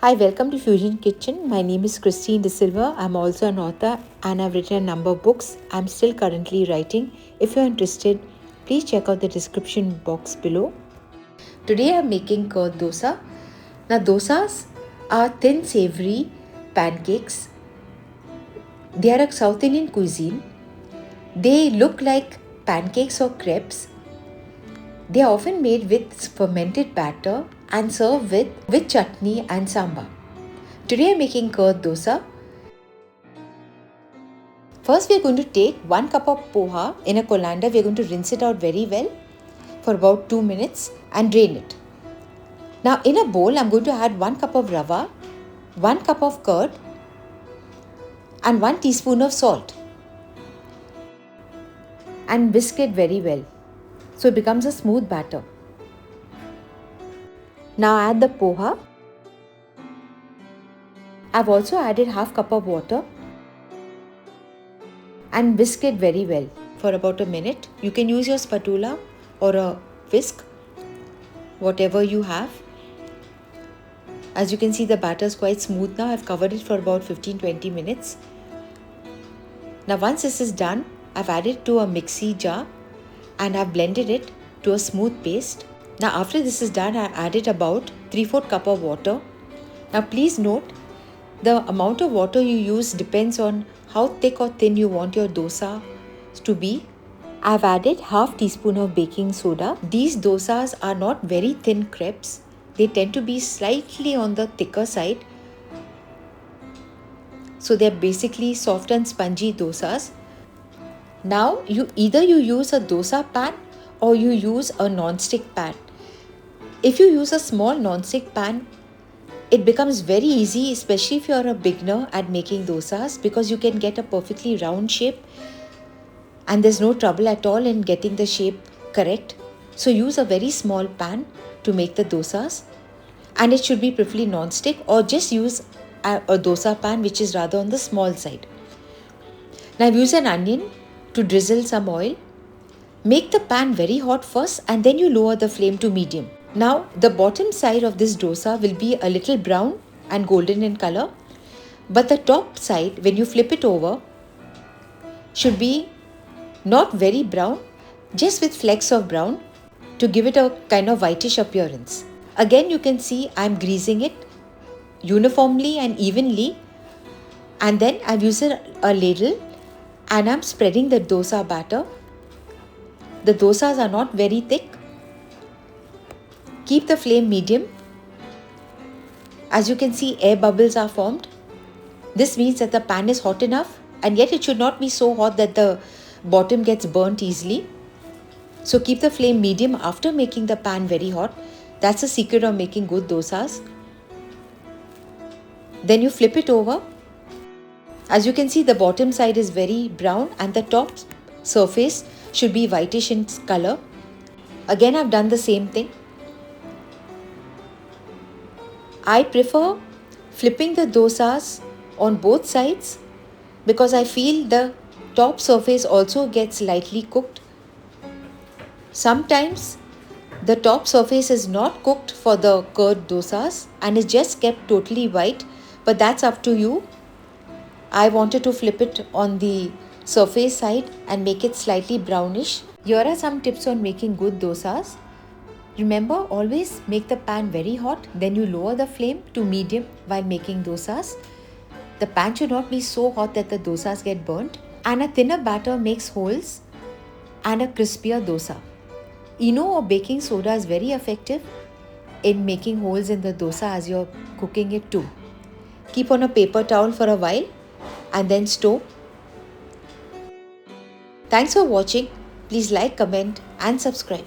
Hi, welcome to Fusion Kitchen. My name is Christine De Silva. I'm also an author and I've written a number of books. I'm still currently writing. If you're interested, please check out the description box below. Today I'm making curd dosa. Now, dosas are thin, savory pancakes. They are a South Indian cuisine. They look like pancakes or crepes. They are often made with fermented batter and served with chutney and sambar. Today I'm making curd dosa. First we are going to take 1 cup of poha in a colander. We are going to rinse it out very well for about 2 minutes and drain it. Now in a bowl I'm going to add 1 cup of rava, 1 cup of curd and 1 teaspoon of salt and whisk it very well so it becomes a smooth batter. Now add the poha. I've also added half cup of water and whisk it very well for about a minute. You can use your spatula or a whisk, whatever you have. As you can see, the batter is quite smooth now. I've covered it for about 15-20 minutes. Now once this is done, I've added to a mixie jar and I've blended it to a smooth paste. Now after this is done, I added about 3/4 cup of water. Now please note, the amount of water you use depends on how thick or thin you want your dosa to be. I've added half teaspoon of baking soda. These dosas are not very thin crepes. They tend to be slightly on the thicker side. So they're basically soft and spongy dosas. Now you use a dosa pan or you use a non-stick pan. If you use a small non-stick pan, it becomes very easy, especially if you're a beginner at making dosas, because you can get a perfectly round shape and there's no trouble at all in getting the shape correct. So use a very small pan to make the dosas, and it should be preferably non-stick, or just use a dosa pan which is rather on the small side. Now I've used an onion to drizzle some oil. Make the pan very hot first and then you lower the flame to medium. Now the bottom side of this dosa will be a little brown and golden in color, but the top side, when you flip it over, should be not very brown, just with flecks of brown to give it a kind of whitish appearance. Again, you can see I'm greasing it uniformly and evenly, and then I've used a ladle and I'm spreading the dosa batter. The dosas are not very thick. Keep the flame medium. As you can see, air bubbles are formed. This means that the pan is hot enough, and yet it should not be so hot that the bottom gets burnt easily. So keep the flame medium after making the pan very hot. That's the secret of making good dosas. Then you flip it over. As you can see, the bottom side is very brown and the top surface should be whitish in color. Again, I've done the same thing. I prefer flipping the dosas on both sides because I feel the top surface also gets lightly cooked. Sometimes the top surface is not cooked for the curd dosas and is just kept totally white, but that's up to you. I wanted to flip it on the surface side and make it slightly brownish. Here are some tips on making good dosas. Remember, always make the pan very hot, then you lower the flame to medium while making dosas. The pan should not be so hot that the dosas get burnt, and a thinner batter makes holes and a crispier dosa. Eno or baking soda is very effective in making holes in the dosa as you're cooking it too. Keep on a paper towel for a while and then stow. Thanks for watching. Please like, comment and subscribe.